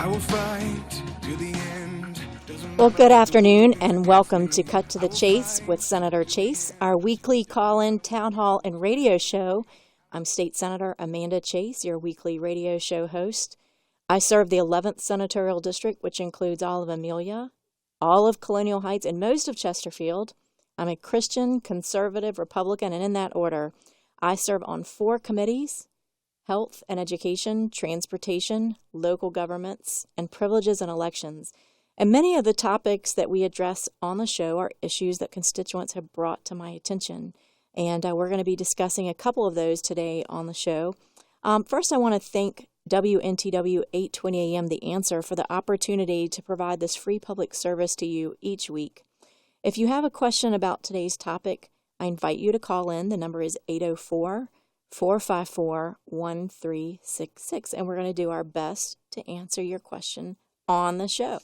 I will fight to the end. Well, good afternoon and welcome to Cut to the Chase with Senator Chase, our weekly call-in town hall and radio show. I'm State Senator Amanda Chase, your weekly radio show host. I serve the 11th Senatorial District, which includes all of Amelia, all of Colonial Heights, and most of Chesterfield. I'm a Christian, conservative, Republican, and in that order. I serve on 4 committees: health and education, transportation, local governments, and privileges and elections. And many of the topics that we address on the show are issues that constituents have brought to my attention. And we're going to be discussing a couple of those today on the show. First, I want to thank WNTW 820 AM The Answer for the opportunity to provide this free public service to you each week. If you have a question about today's topic, I invite you to call in. The number is 804-454-1366, and we're going to do our best to answer your question on the show.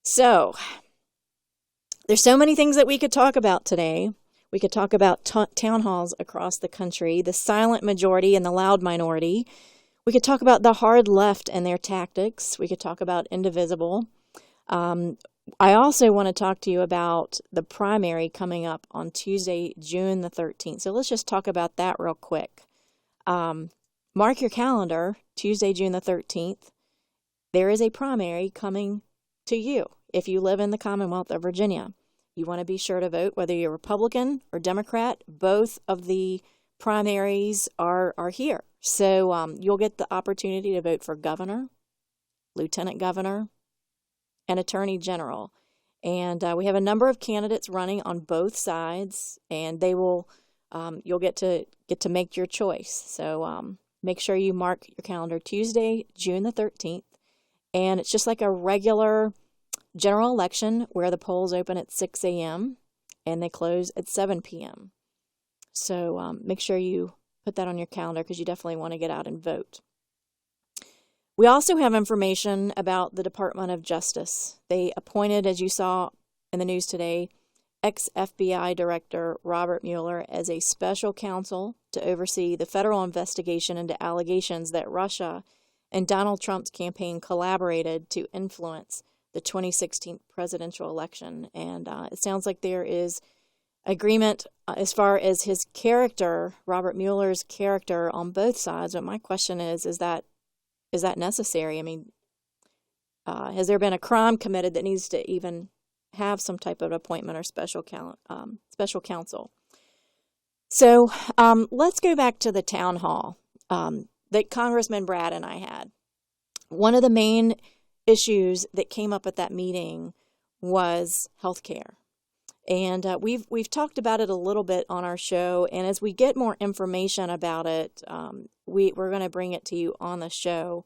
So, there's so many things that we could talk about today. We could talk about town halls across the country, the silent majority and the loud minority. We could talk about the hard left and their tactics. We could talk about Indivisible. I also want to talk to you about the primary coming up on Tuesday, June the 13th. So let's just talk about that real quick. Mark your calendar, Tuesday, June the 13th. There is a primary coming to you if you live in the Commonwealth of Virginia. You want to be sure to vote, whether you're Republican or Democrat. Both of the primaries are here. So you'll get the opportunity to vote for governor, lieutenant governor, and attorney general. And we have a number of candidates running on both sides, and they will you'll get to make your choice. So make sure you mark your calendar Tuesday, June the 13th. And it's just like a regular general election where the polls open at 6 a.m. and they close at 7 p.m. So make sure you put that on your calendar because you definitely want to get out and vote. We also have information about the Department of Justice. They appointed, as you saw in the news today, ex-FBI Director Robert Mueller as a special counsel to oversee the federal investigation into allegations that Russia and Donald Trump's campaign collaborated to influence the 2016 presidential election. And it sounds like there is agreement as far as his character, Robert Mueller's character, on both sides. But my question is that necessary? I mean, has there been a crime committed that needs to even have some type of appointment or special counsel? So let's go back to the town hall that Congressman Brad and I had. One of the main issues that came up at that meeting was health care. And we've talked about it a little bit on our show, and as we get more information about it, we're going to bring it to you on the show.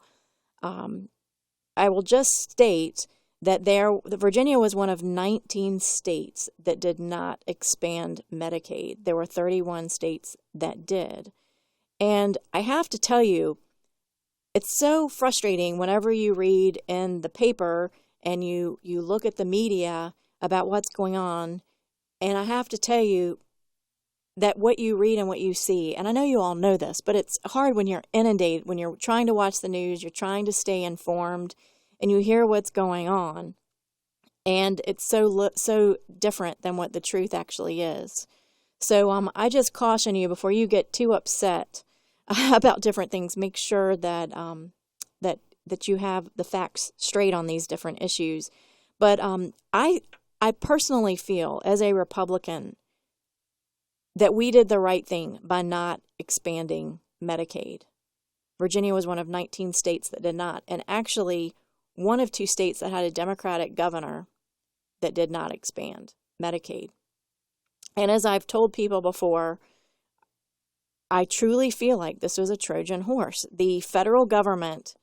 I will just state that Virginia was one of 19 states that did not expand Medicaid. There were 31 states that did. And I have to tell you, it's so frustrating whenever you read in the paper and you look at the media about what's going on. And I have to tell you that what you read and what you see, and I know you all know this, but it's hard when you're inundated, when you're trying to watch the news, you're trying to stay informed, and you hear what's going on. And it's so different than what the truth actually is. So I just caution you, before you get too upset about different things, make sure that that you have the facts straight on these different issues. But I personally feel, as a Republican, that we did the right thing by not expanding Medicaid. Virginia was one of 19 states that did not, and actually one of 2 states that had a Democratic governor that did not expand Medicaid. And as I've told people before, I truly feel like this was a Trojan horse. The federal government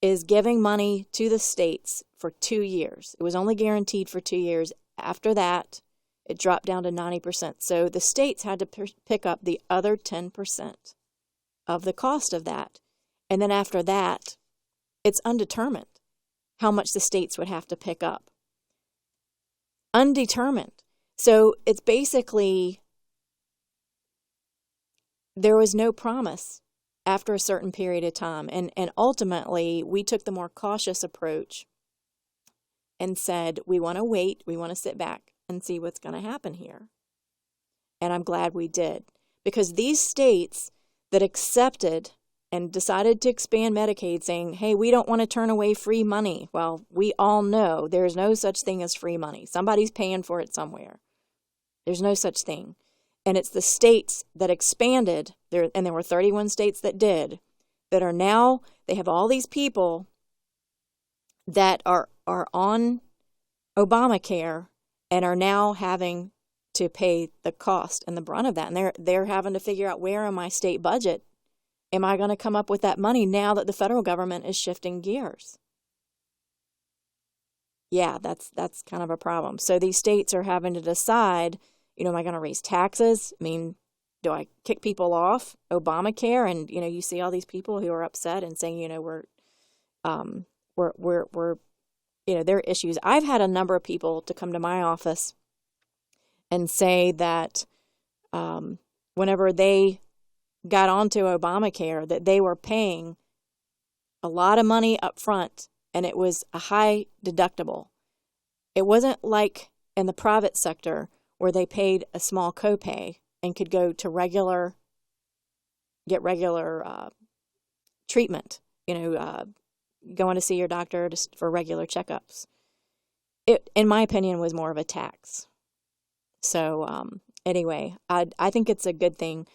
is giving money to the states for 2 years. It was only guaranteed for 2 years. After that, it dropped down to 90%. So the states had to pick up the other 10% of the cost of that. And then after that, it's undetermined how much the states would have to pick up. Undetermined. So it's basically, there was no promise after a certain period of time. And ultimately, we took the more cautious approach and said, we want to wait, we want to sit back and see what's going to happen here. And I'm glad we did, because these states that accepted and decided to expand Medicaid, saying, hey, we don't want to turn away free money. Well, we all know there's no such thing as free money. Somebody's paying for it somewhere. There's no such thing. And it's the states that expanded, and there were 31 states that did, that are now, they have all these people that are on Obamacare and are now having to pay the cost and the brunt of that. And they're having to figure out, where in my state budget am I going to come up with that money now that the federal government is shifting gears? Yeah, that's kind of a problem. So these states are having to decide, am I going to raise taxes? I mean, do I kick people off Obamacare? And, you see all these people who are upset and saying, we're there are issues. I've had a number of people to come to my office and say that whenever they got onto Obamacare, that they were paying a lot of money up front, and it was a high deductible. It wasn't like in the private sector where they paid a small copay and could go to get regular treatment, going to see your doctor just for regular checkups. It, in my opinion, was more of a tax. So anyway, I think it's a good thing.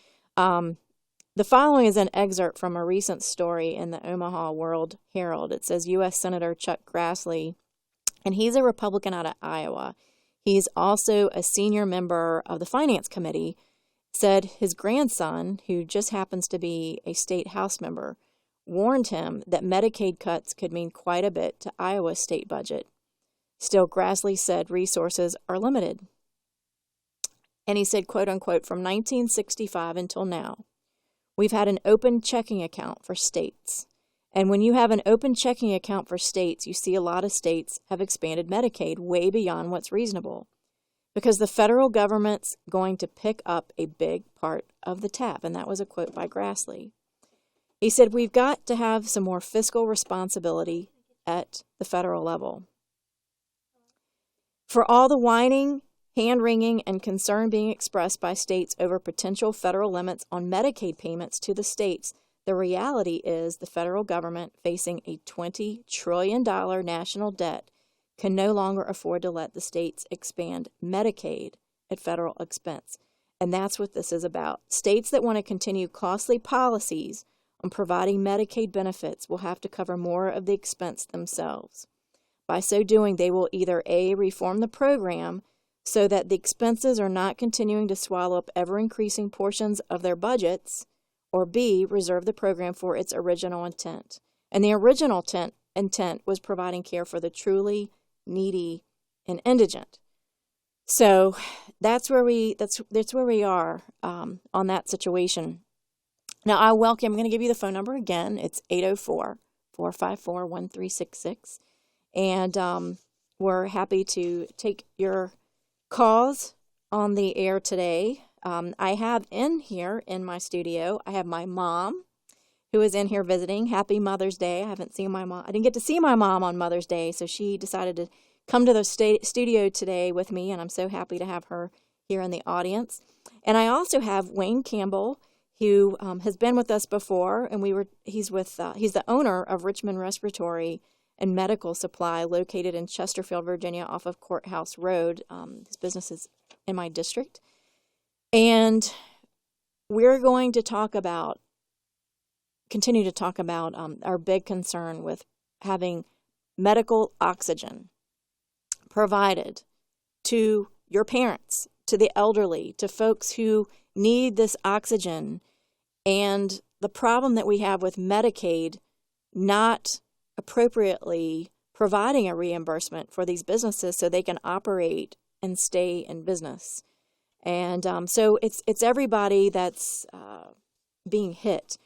The following is an excerpt from a recent story in the Omaha World Herald. It says U.S. Senator Chuck Grassley, and he's a Republican out of Iowa. He's also a senior member of the Finance Committee, said his grandson, who just happens to be a state House member, warned him that Medicaid cuts could mean quite a bit to Iowa's state budget. Still, Grassley said resources are limited. And he said, quote unquote, from 1965 until now, we've had an open checking account for states. And when you have an open checking account for states, you see a lot of states have expanded Medicaid way beyond what's reasonable, because the federal government's going to pick up a big part of the tab. And that was a quote by Grassley. He said, we've got to have some more fiscal responsibility at the federal level. For all the whining, hand-wringing, and concern being expressed by states over potential federal limits on Medicaid payments to the states, the reality is the federal government, facing a $20 trillion national debt, can no longer afford to let the states expand Medicaid at federal expense. And that's what this is about. States that want to continue costly policies on providing Medicaid benefits will have to cover more of the expense themselves. By so doing, they will either A, reform the program so that the expenses are not continuing to swallow up ever-increasing portions of their budgets, or B, reserve the program for its original intent. And the original intent was providing care for the truly needy and indigent. So that's where we are on that situation. Now, I'm going to give you the phone number again. It's 804-454-1366. And we're happy to take your calls on the air today. I have in here in my studio, I have my mom, who is in here visiting. Happy Mother's Day. I haven't seen my mom. I didn't get to see my mom on Mother's Day, so she decided to come to the studio today with me, and I'm so happy to have her here in the audience. And I also have Wayne Campbell, who has been with us before, and he's the owner of Richmond Respiratory and Medical Supply, located in Chesterfield, Virginia, off of Courthouse Road. His business is in my district. And we're going to continue to talk about our big concern with having medical oxygen provided to your parents, to the elderly, to folks who need this oxygen, and the problem that we have with Medicaid not appropriately providing a reimbursement for these businesses so they can operate and stay in business. And so it's everybody that's being hit.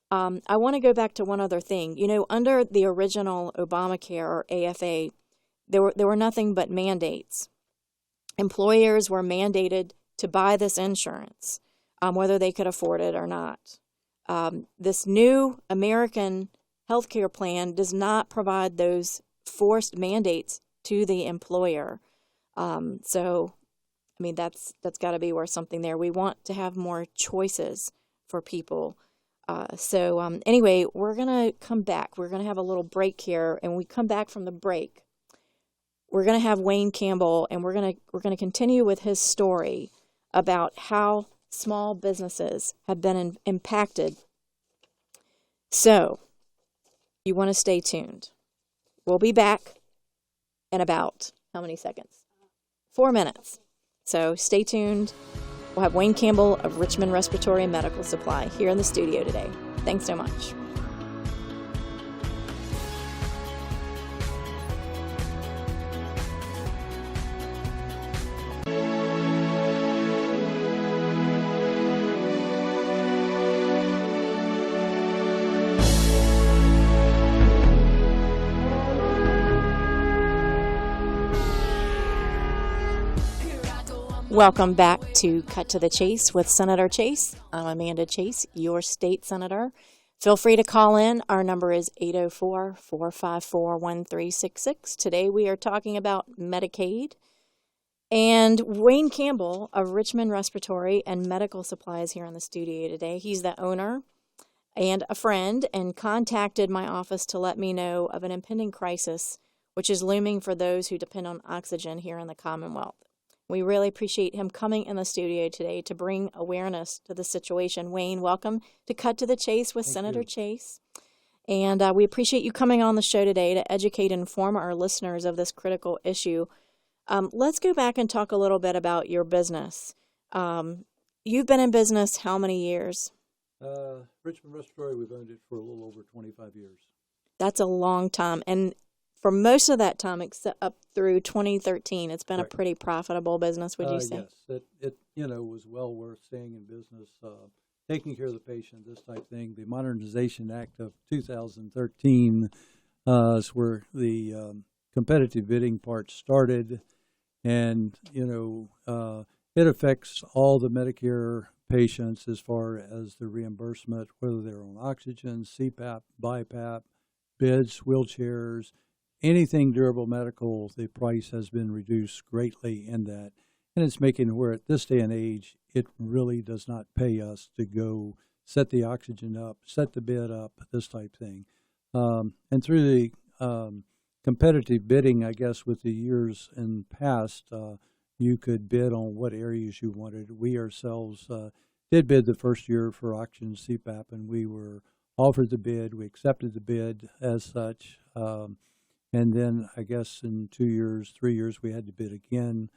I want to go back to one other thing. Under the original Obamacare or AFA, there were nothing but mandates. Employers were mandated to buy this insurance, whether they could afford it or not. This new American healthcare plan does not provide those forced mandates to the employer. So, I mean, that's got to be worth something there. We want to have more choices for people. Anyway, we're going to come back. We're going to have a little break here, and when we come back from the break, we're going to have Wayne Campbell, and we're going to continue with his story about how small businesses have been impacted. So, you want to stay tuned. We'll be back in about how many seconds? 4 minutes. So stay tuned. We'll have Wayne Campbell of Richmond Respiratory and Medical Supply here in the studio today. Thanks so much. Welcome back to Cut to the Chase with Senator Chase. I'm Amanda Chase, your state senator. Feel free to call in. Our number is 804-454-1366. Today we are talking about Medicaid. And Wayne Campbell of Richmond Respiratory and Medical Supplies here in the studio today. He's the owner and a friend, and contacted my office to let me know of an impending crisis which is looming for those who depend on oxygen here in the Commonwealth. We really appreciate him coming in the studio today to bring awareness to the situation. Wayne, welcome to Cut to the Chase with Senator Chase. And we appreciate you coming on the show today to educate and inform our listeners of this critical issue. Let's go back and talk a little bit about your business. You've been in business how many years? Richmond Respiratory, we've owned it for a little over 25 years. That's a long time. And for most of that time, except up through 2013, it's been a pretty profitable business, would you say? Yes, it was well worth staying in business, taking care of the patient, this type of thing. The Modernization Act of 2013 is where the competitive bidding part started, and it affects all the Medicare patients as far as the reimbursement, whether they're on oxygen, CPAP, BiPAP, beds, wheelchairs. Anything durable medical, the price has been reduced greatly in that. And it's making where at this day and age, it really does not pay us to go set the oxygen up, set the bed up, this type thing. And through the competitive bidding, I guess, with the years in past, you could bid on what areas you wanted. We ourselves did bid the first year for oxygen CPAP, and we were offered the bid. We accepted the bid as such. And then I guess in 2 years, 3 years, we had to bid again.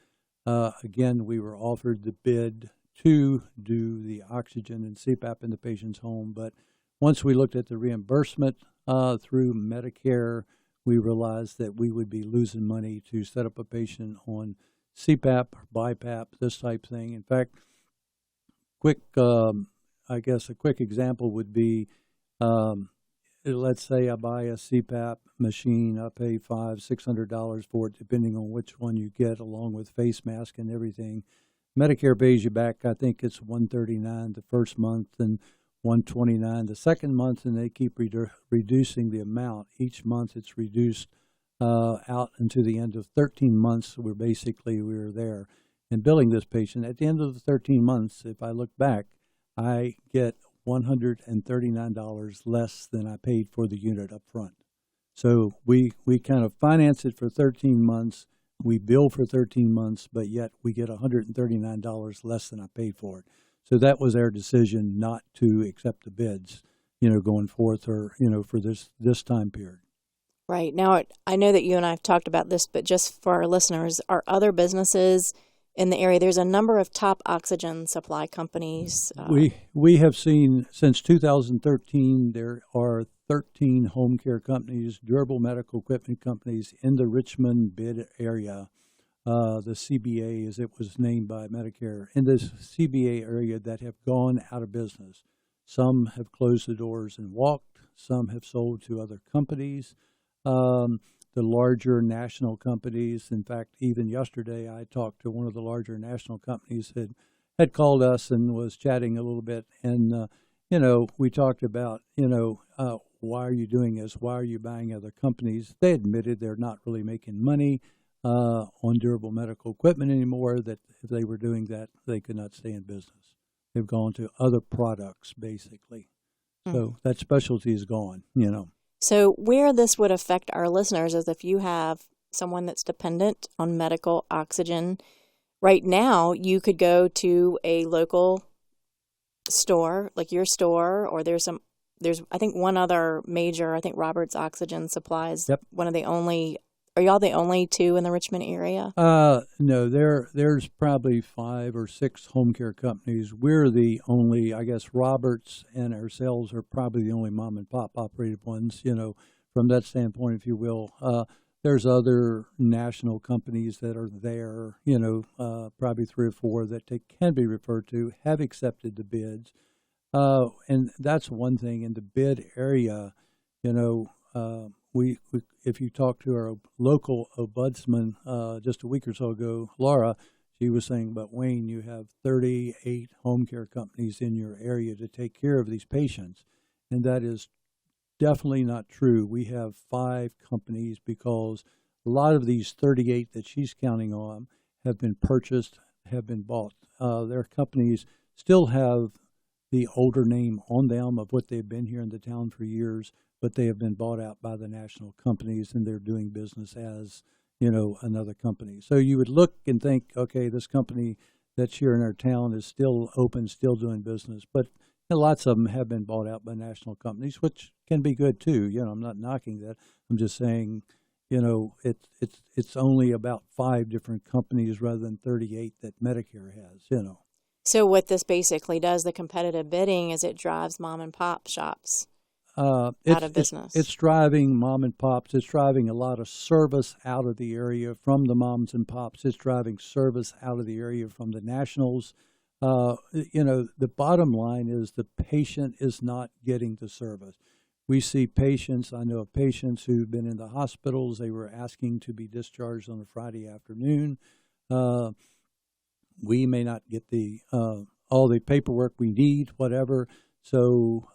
Again, we were offered the bid to do the oxygen and CPAP in the patient's home. But once we looked at the reimbursement through Medicare, we realized that we would be losing money to set up a patient on CPAP or BiPAP, this type thing. In fact, I guess a quick example would be, let's say I buy a CPAP machine, I pay $500-$600 for it, depending on which one you get, along with face mask and everything. Medicare pays you back, I think it's $139 the first month and $129 the second month, and they keep reducing the amount. Each month it's reduced out into the end of 13 months, where basically we're there and billing this patient. At the end of the 13 months, if I look back, I get $139 less than I paid for the unit up front. So we kind of finance it for 13 months. We bill for 13 months, but yet we get $139 less than I paid for it. So that was our decision not to accept the bids, going forth or, for this time period. Right. Now, I know that you and I have talked about this, but just for our listeners, are other businesses in the area? There's a number of top oxygen supply companies. We have seen since 2013, there are 13 home care companies, durable medical equipment companies in the Richmond bid area. The CBA, as it was named by Medicare, in this CBA area that have gone out of business. Some have closed the doors and walked. Some have sold to other companies. The larger national companies. In fact, even yesterday, I talked to one of the larger national companies that had called us and was chatting a little bit. And we talked about, why are you doing this? Why are you buying other companies? They admitted they're not really making money on durable medical equipment anymore, that if they were doing that, they could not stay in business. They've gone to other products, basically. So that specialty is gone. So where this would affect our listeners is if you have someone that's dependent on medical oxygen. Right now, you could go to a local store, like your store, or there's I think one other major, I think Roberts Oxygen Supplies, Yep. one of the only. Are y'all the only two in the Richmond area? No, there's probably 5 or 6 home care companies. We're the only, I guess, Roberts and ourselves are probably the only mom and pop operated ones, from that standpoint, if you will. There's other national companies that are there, probably 3 or 4 that can be referred to, have accepted the bids. And that's one thing in the bid area, we if you talk to our local ombudsman just a week or so ago, Laura, she was saying, but Wayne, you have 38 home care companies in your area to take care of these patients. And that is definitely not true. We have 5 companies because a lot of these 38 that she's counting on have been purchased, have been bought. Their companies still have the older name on them of what they've been here in the town for years, but they have been bought out by the national companies and they're doing business as, another company. So you would look and think, okay, this company that's here in our town is still open, still doing business, but lots of them have been bought out by national companies, which can be good too. I'm not knocking that. I'm just saying, it's only about 5 different companies rather than 38 that Medicare has. So what this basically does, the competitive bidding, is it drives mom and pop shops out of business. It's driving mom and pops. It's driving a lot of service out of the area from the moms and pops. It's driving service out of the area from the nationals. The bottom line is the patient is not getting the service. We see patients, I know of patients who've been in the hospitals. They were asking to be discharged on a Friday afternoon. We may not get all the paperwork we need, whatever. So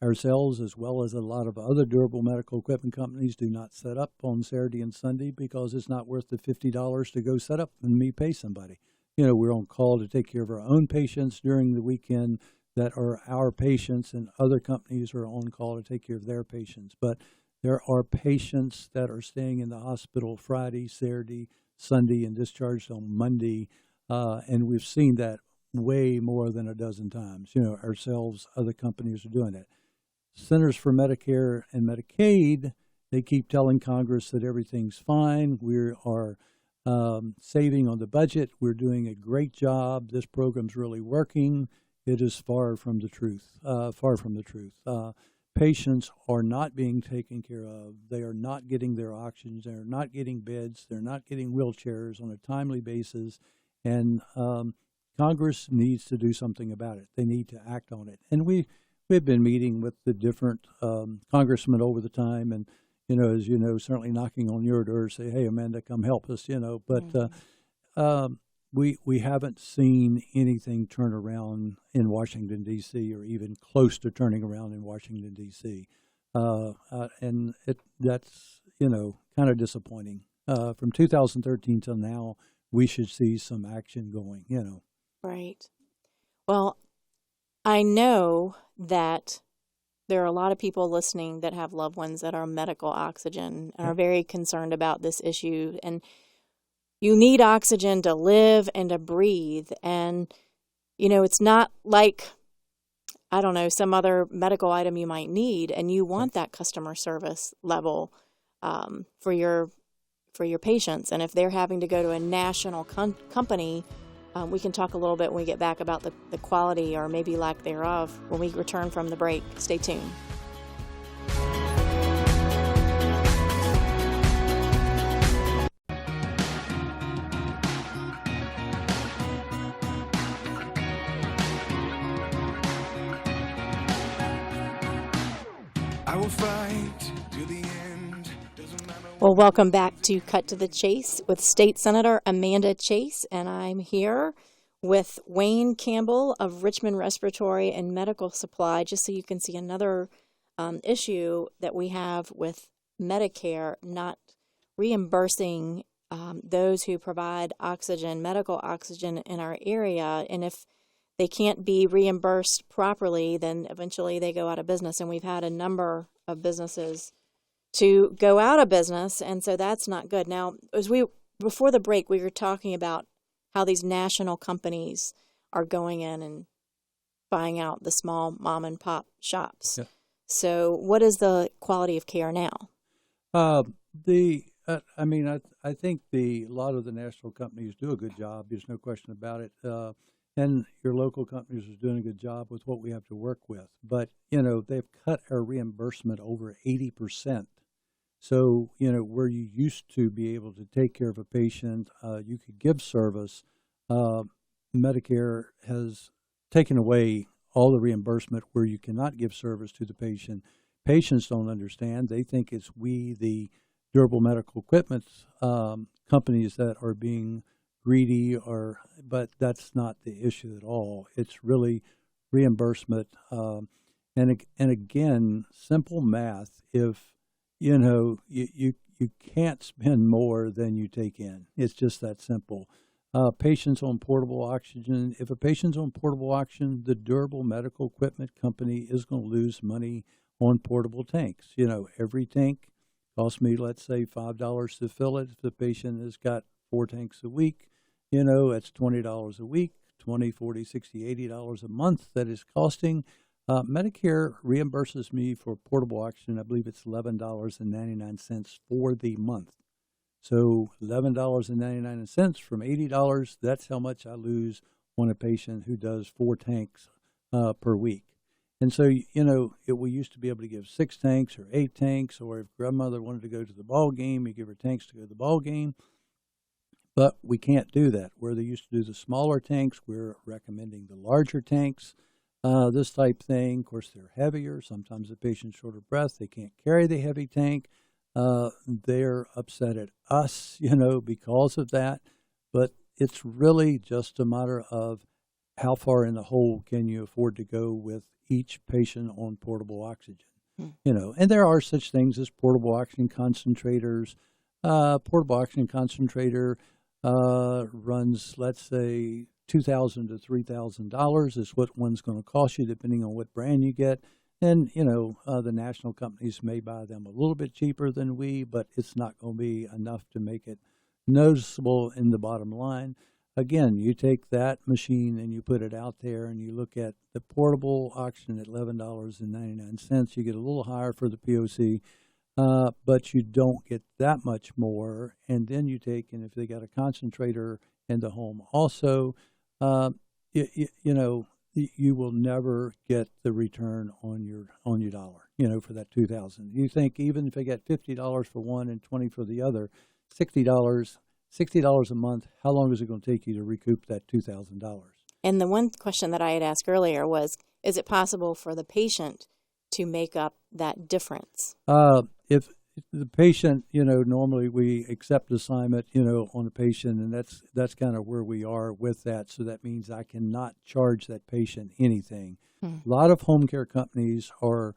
ourselves, as well as a lot of other durable medical equipment companies, do not set up on Saturday and Sunday because it's not worth the $50 to go set up and me pay somebody. We're on call to take care of our own patients during the weekend that are our patients, and other companies are on call to take care of their patients. But there are patients that are staying in the hospital Friday, Saturday, Sunday, and discharged on Monday, and we've seen that way more than a dozen times. Ourselves, other companies are doing that. Centers for Medicare and Medicaid, they keep telling Congress that everything's fine. We are saving on the budget. We're doing a great job. This program's really working. It is far from the truth. Patients are not being taken care of. They are not getting their oxygen. They're not getting beds. They're not getting wheelchairs on a timely basis. And Congress needs to do something about it. They need to act on it. And we've been meeting with the different congressmen over the time, and as you know, certainly knocking on your door, say, "Hey, Amanda, come help us." But we haven't seen anything turn around in Washington D.C. or even close to turning around in Washington D.C. And that's kind of disappointing. From 2013 till now, we should see some action going. Right. Well, I know that there are a lot of people listening that have loved ones that are medical oxygen and are very concerned about this issue. And you need oxygen to live and to breathe. And, it's not like, I don't know, some other medical item you might need, and you want that customer service level for your patients. And if they're having to go to a national company, we can talk a little bit when we get back about the quality or maybe lack thereof when we return from the break. Stay tuned. I will fight to the end. Doesn't matter. Well, welcome back to Cut to the Chase with State Senator Amanda Chase, and I'm here with Wayne Campbell of Richmond Respiratory and Medical Supply, just so you can see another issue that we have with Medicare not reimbursing those who provide oxygen, medical oxygen in our area. And if they can't be reimbursed properly, then eventually they go out of business. And we've had a number of businesses to go out of business, and so that's not good. Now, before the break, we were talking about how these national companies are going in and buying out the small mom and pop shops. Yeah. So what is the quality of care now? I think a lot of the national companies do a good job. There's no question about it. And your local companies are doing a good job with what we have to work with. But, they've cut our reimbursement over 80%. So, where you used to be able to take care of a patient, you could give service, Medicare has taken away all the reimbursement where you cannot give service to the patient. Patients don't understand. They think it's we, the durable medical equipment companies, that are being greedy, but that's not the issue at all. It's really reimbursement. And again, simple math. If you can't spend more than you take in. It's just that simple. Patients on portable oxygen. If a patient's on portable oxygen, the durable medical equipment company is going to lose money on portable tanks. Every tank costs me, let's say, $5 to fill it. If the patient has got 4 tanks a week, it's $20 a week, $20, $40, $60, $80 a month that is costing. Medicare reimburses me for portable oxygen. I believe it's $11.99 for the month. So $11.99 from $80, that's how much I lose on a patient who does 4 tanks per week. And so, we used to be able to give 6 tanks or 8 tanks, or if grandmother wanted to go to the ball game, you give her tanks to go to the ball game. But we can't do that. Where they used to do the smaller tanks, we're recommending the larger tanks. This type thing. Of course, they're heavier. Sometimes the patient's short of breath. They can't carry the heavy tank. They're upset at us, because of that. But it's really just a matter of how far in the hole can you afford to go with each patient on portable oxygen. And there are such things as portable oxygen concentrators. Portable oxygen concentrator runs, let's say, $2,000 to $3,000 is what one's going to cost you, depending on what brand you get. And, the national companies may buy them a little bit cheaper than we, but it's not going to be enough to make it noticeable in the bottom line. Again, you take that machine and you put it out there and you look at the portable oxygen at $11.99. You get a little higher for the POC, but you don't get that much more. And then you take, and if they got a concentrator in the home also, you will never get the return on your dollar, for that $2,000. You think even if they get $50 for one and $20 for the other, $60 a month, how long is it going to take you to recoup that $2,000? And the one question that I had asked earlier was, is it possible for the patient to make up that difference? If the patient, normally we accept assignment, on the patient, and that's kind of where we are with that. So that means I cannot charge that patient anything. A lot of home care companies are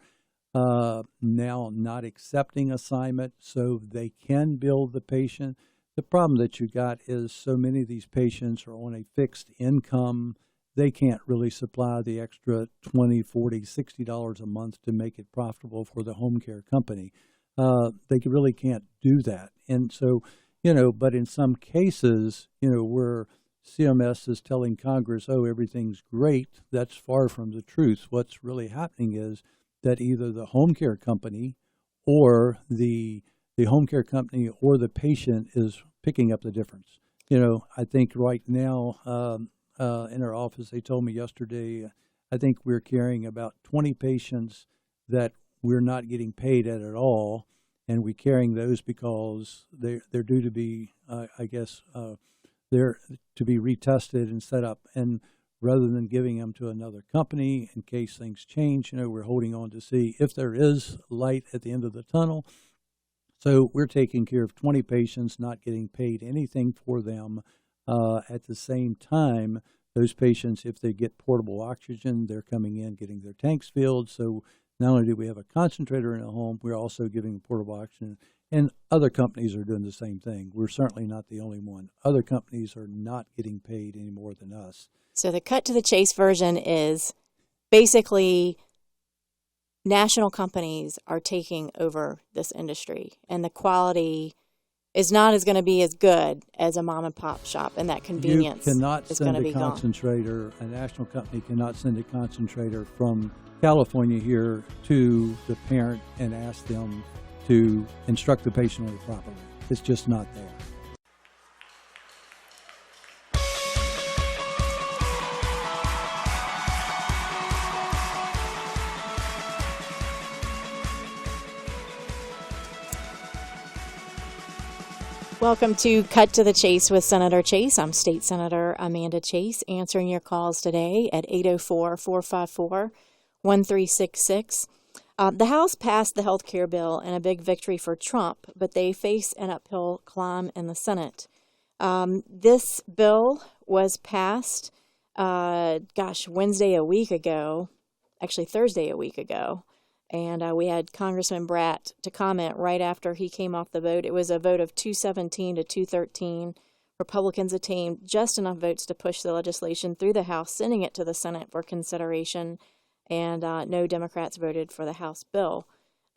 now not accepting assignment, so they can bill the patient. The problem that you got is so many of these patients are on a fixed income. They can't really supply the extra $20, $40, $60 a month to make it profitable for the home care company. They really can't do that. And so, but in some cases, where CMS is telling Congress, oh, everything's great, that's far from the truth. What's really happening is that either the home care company or the home care company or the patient is picking up the difference. I think right now in our office, they told me yesterday, I think we're carrying about 20 patients that we're not getting paid at all, and we're carrying those because they're due to be, they're to be retested and set up. And rather than giving them to another company in case things change, we're holding on to see if there is light at the end of the tunnel. So we're taking care of 20 patients, not getting paid anything for them. At the same time, Those patients, if they get portable oxygen, they're coming in, getting their tanks filled. So not only do we have a concentrator in a home, we're also giving portable oxygen. And other companies are doing the same thing. We're certainly not the only one. Other companies are not getting paid any more than us. So the cut to the chase version is basically national companies are taking over this industry, and the quality is not going to be as good as a mom and pop shop, and that convenience You cannot is going send to a be gone. concentrator, a national company cannot send a concentrator from California here to the parent and ask them to instruct the patient on it properly. It's just not there. Welcome to Cut to the Chase with Senator Chase. I'm State Senator Amanda Chase, answering your calls today at 804-454-1366. The House passed the health care bill in a big victory for Trump, but they face an uphill climb in the Senate. This bill was passed, Wednesday a week ago, actually Thursday a week ago. And we had Congressman Bratt to comment right after he came off the vote. It was a vote of 217 to 213. Republicans attained just enough votes to push the legislation through the House, sending it to the Senate for consideration, and no Democrats voted for the House bill.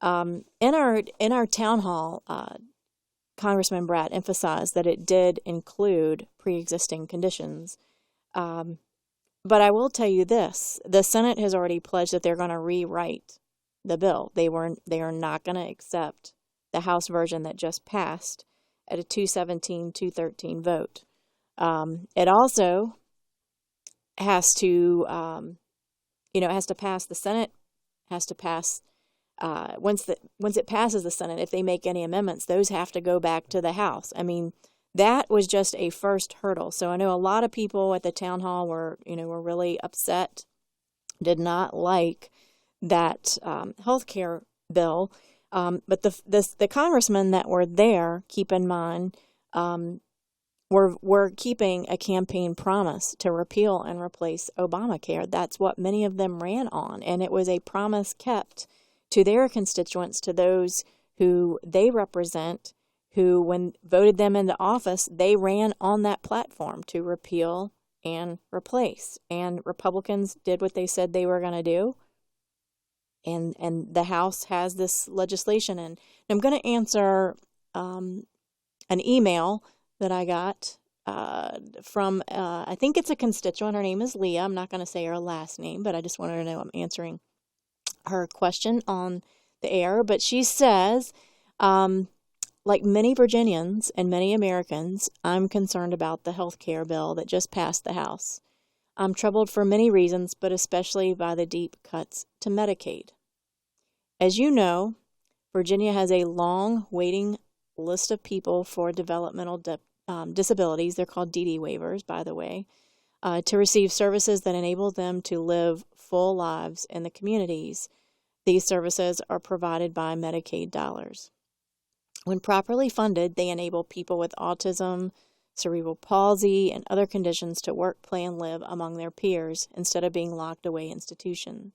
In our town hall, Congressman Bratt emphasized that it did include pre-existing conditions. But I will tell you this: the Senate has already pledged that they're going to rewrite the bill. They are not going to accept the House version that just passed at a 217-213 vote. It also has to, it has to pass the Senate, has to pass, once it passes the Senate, if they make any amendments, those have to go back to the House. I mean, that was just a first hurdle. So I know a lot of people at the town hall were really upset, did not like that health care bill, but the congressmen that were there, keep in mind, were keeping a campaign promise to repeal and replace Obamacare. That's what many of them ran on, and it was a promise kept to their constituents, to those who they represent, who, when voted them into office, they ran on that platform to repeal and replace. And Republicans did what they said they were going to do. And the House has this legislation, and I'm going to answer an email that I got from, I think it's a constituent. Her name is Leah. I'm not going to say her last name, but I just want her to know I'm answering her question on the air. But she says, like many Virginians and many Americans, I'm concerned about the health care bill that just passed the House. I'm troubled for many reasons, but especially by the deep cuts to Medicaid. As you know, Virginia has a long waiting list of people for developmental disabilities. They're called DD waivers, by the way, to receive services that enable them to live full lives in the communities. These services are provided by Medicaid dollars. When properly funded, they enable people with autism, cerebral palsy, and other conditions to work, play, and live among their peers instead of being locked away in institutions.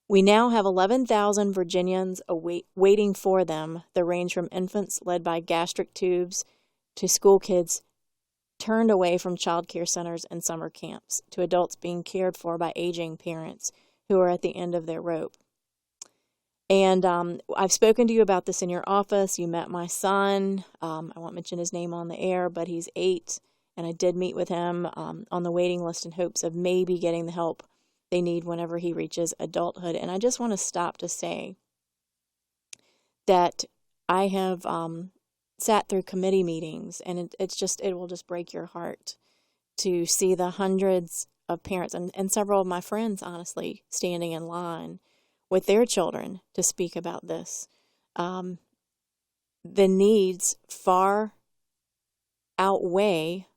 We now have 11,000 Virginians waiting for them. They range from infants led by gastric tubes to school kids turned away from child care centers and summer camps, to adults being cared for by aging parents who are at the end of their rope. And I've spoken to you about this in your office. You met my son. I won't mention his name on the air, but he's 8, and I did meet with him on the waiting list in hopes of maybe getting the help they need whenever he reaches adulthood. And I just want to stop to say that I have sat through committee meetings, and it will just break your heart to see the hundreds of parents and several of my friends, honestly, standing in line with their children to speak about this. The needs far outweigh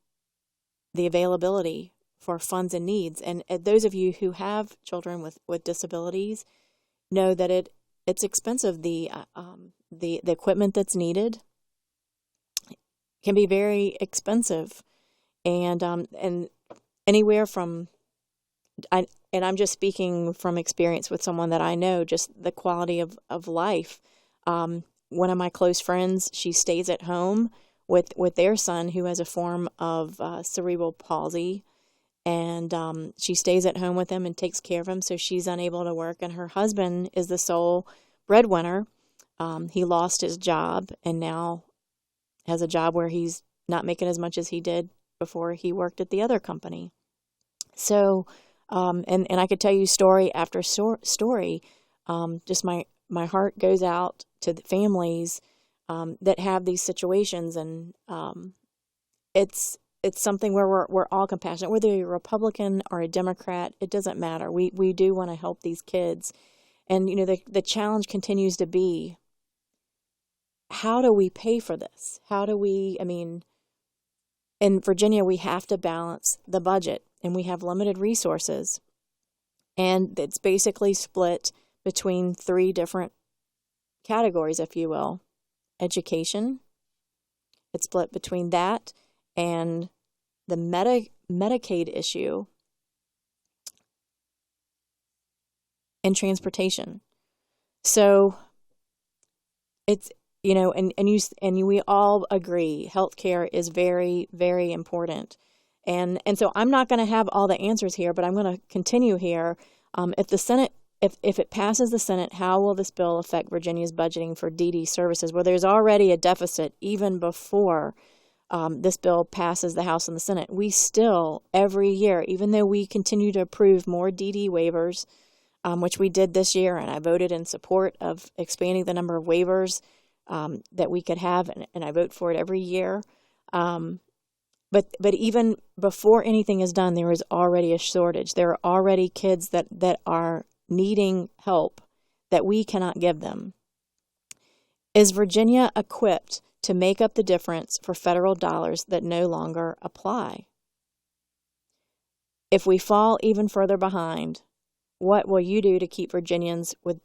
the availability for funds and needs. And those of you who have children with disabilities know that it's expensive. The equipment that's needed can be very expensive, and anywhere from, and I'm just speaking from experience with someone that I know, just the quality of life. One of my close friends, she stays at home with their son who has a form of cerebral palsy, and she stays at home with him and takes care of him, so she's unable to work, and her husband is the sole breadwinner. He lost his job and now has a job where he's not making as much as he did before he worked at the other company. So, and I could tell you story after story. Just my heart goes out to the families that have these situations, and it's something where we're all compassionate. Whether you're a Republican or a Democrat, it doesn't matter. We do want to help these kids, and the challenge continues to be, how do we pay for this? How do we? I mean, in Virginia, we have to balance the budget, and we have limited resources, and it's basically split between 3 different categories, if you will. Education, it's split between that and the Medicaid issue, and transportation. So it's, and we all agree healthcare is very, very important. And so I'm not going to have all the answers here, but I'm going to continue here. If the Senate, if it passes the Senate, how will this bill affect Virginia's budgeting for DD services? Well, there's already a deficit even before this bill passes the House and the Senate. We still, every year, even though we continue to approve more DD waivers, which we did this year, and I voted in support of expanding the number of waivers that we could have, and I vote for it every year. But even before anything is done, there is already a shortage. There are already kids that are needing help that we cannot give them. Is Virginia equipped to make up the difference for federal dollars that no longer apply? If we fall even further behind, what will you do to keep Virginians with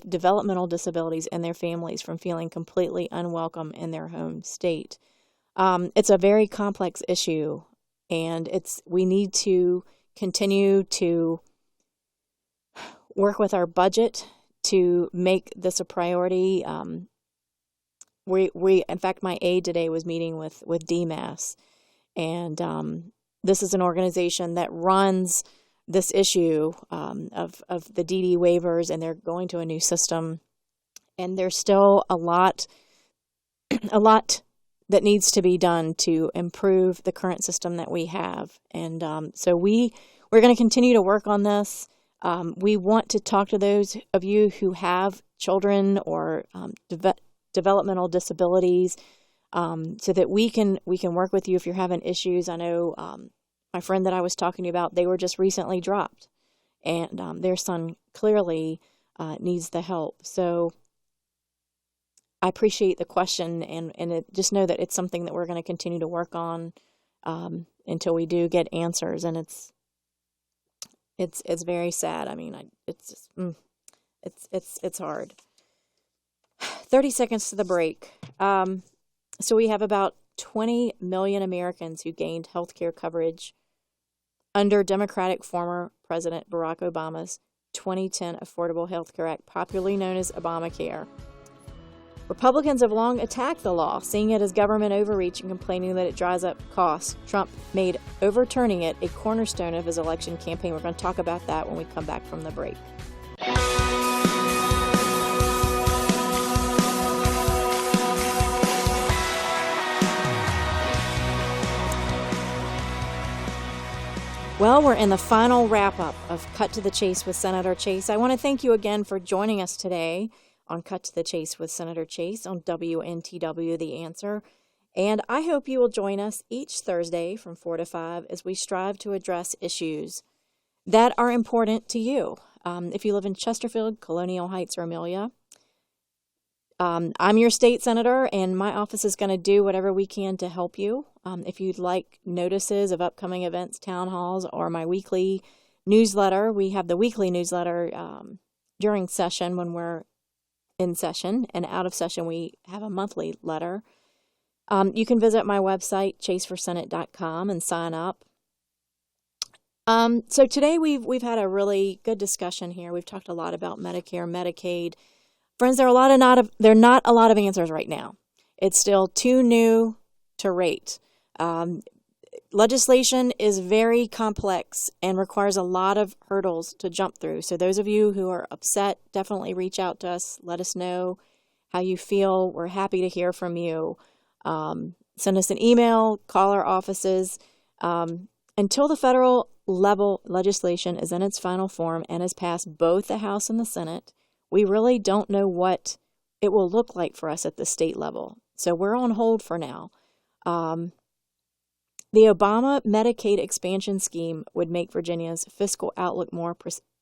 developmental disabilities and their families from feeling completely unwelcome in their home state? It's a very complex issue, and we need to continue to work with our budget to make this a priority. In fact, my aide today was meeting with DMAS, and this is an organization that runs this issue of the DD waivers, and they're going to a new system, and there's still a lot that needs to be done to improve the current system that we have. And so we're going to continue to work on this. We want to talk to those of you who have children or developmental disabilities, so that we can work with you if you're having issues. I know my friend that I was talking about, they were just recently dropped, and their son clearly needs the help. So I appreciate the question, and just know that it's something that we're going to continue to work on until we do get answers. And it's very sad. I mean, it's hard. 30 seconds to the break. So we have about 20 million Americans who gained health care coverage under Democratic former President Barack Obama's 2010 Affordable Health Care Act, popularly known as Obamacare. Republicans have long attacked the law, seeing it as government overreach and complaining that it drives up costs. Trump made overturning it a cornerstone of his election campaign. We're going to talk about that when we come back from the break. Well, we're in the final wrap-up of Cut to the Chase with Senator Chase. I want to thank you again for joining us today on Cut to the Chase with Senator Chase on WNTW The Answer. And I hope you will join us each Thursday from 4 to 5 as we strive to address issues that are important to you. If you live in Chesterfield, Colonial Heights, or Amelia, I'm your state senator, and my office is going to do whatever we can to help you. If you'd like notices of upcoming events, town halls, or my weekly newsletter, we have the weekly newsletter during session when we're in session, and out of session we have a monthly letter. You can visit my website, chaseforsenate.com, and sign up. So today we've had a really good discussion here. We've talked a lot about Medicare, Medicaid. Friends, there are not a lot of answers right now. It's still too new to rate. Legislation is very complex and requires a lot of hurdles to jump through. So those of you who are upset, definitely reach out to us. Let us know how you feel. We're happy to hear from you. Send us an email, call our offices. Until the federal level legislation is in its final form and has passed both the House and the Senate, we really don't know what it will look like for us at the state level. So we're on hold for now. The Obama Medicaid expansion scheme would make Virginia's fiscal outlook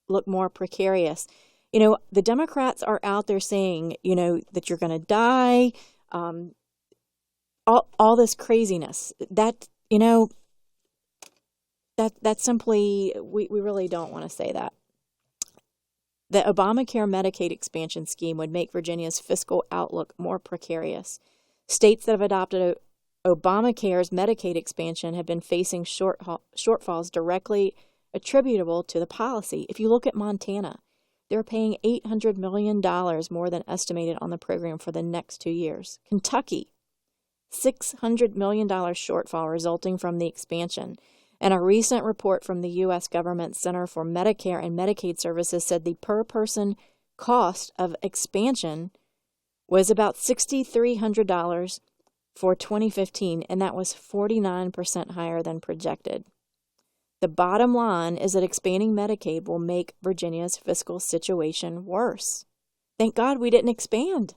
look more precarious. You know, the Democrats are out there saying, you know, that you're going to die, all this craziness. That, you know, that simply, we really don't want to say that. The Obamacare Medicaid expansion scheme would make Virginia's fiscal outlook more precarious. States that have adopted Obamacare's Medicaid expansion have been facing shortfalls directly attributable to the policy. If you look at Montana, they're paying $800 million more than estimated on the program for the next 2 years. Kentucky, $600 million shortfall resulting from the expansion. And a recent report from the U.S. Government Center for Medicare and Medicaid Services said the per-person cost of expansion was about $6,300 for 2015, and that was 49% higher than projected. The bottom line is that expanding Medicaid will make Virginia's fiscal situation worse. Thank God we didn't expand.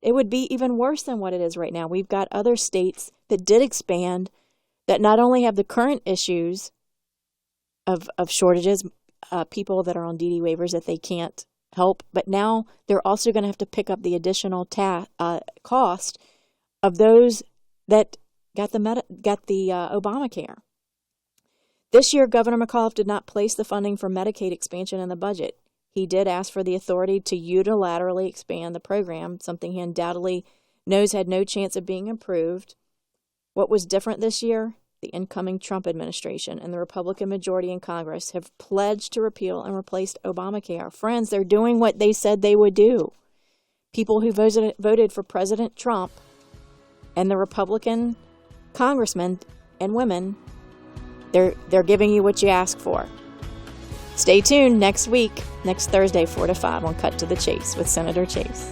It would be even worse than what it is right now. We've got other states that did expand that not only have the current issues of shortages, people that are on DD waivers that they can't help, but now they're also going to have to pick up the additional cost of those that got the Obamacare. This year, Governor McAuliffe did not place the funding for Medicaid expansion in the budget. He did ask for the authority to unilaterally expand the program, something he undoubtedly knows had no chance of being approved. What was different this year? The incoming Trump administration and the Republican majority in Congress have pledged to repeal and replace Obamacare. Friends, they're doing what they said they would do. People who voted for President Trump and the Republican congressmen and women, they're giving you what you ask for. Stay tuned next week, next Thursday, 4 to 5 on Cut to the Chase with Senator Chase.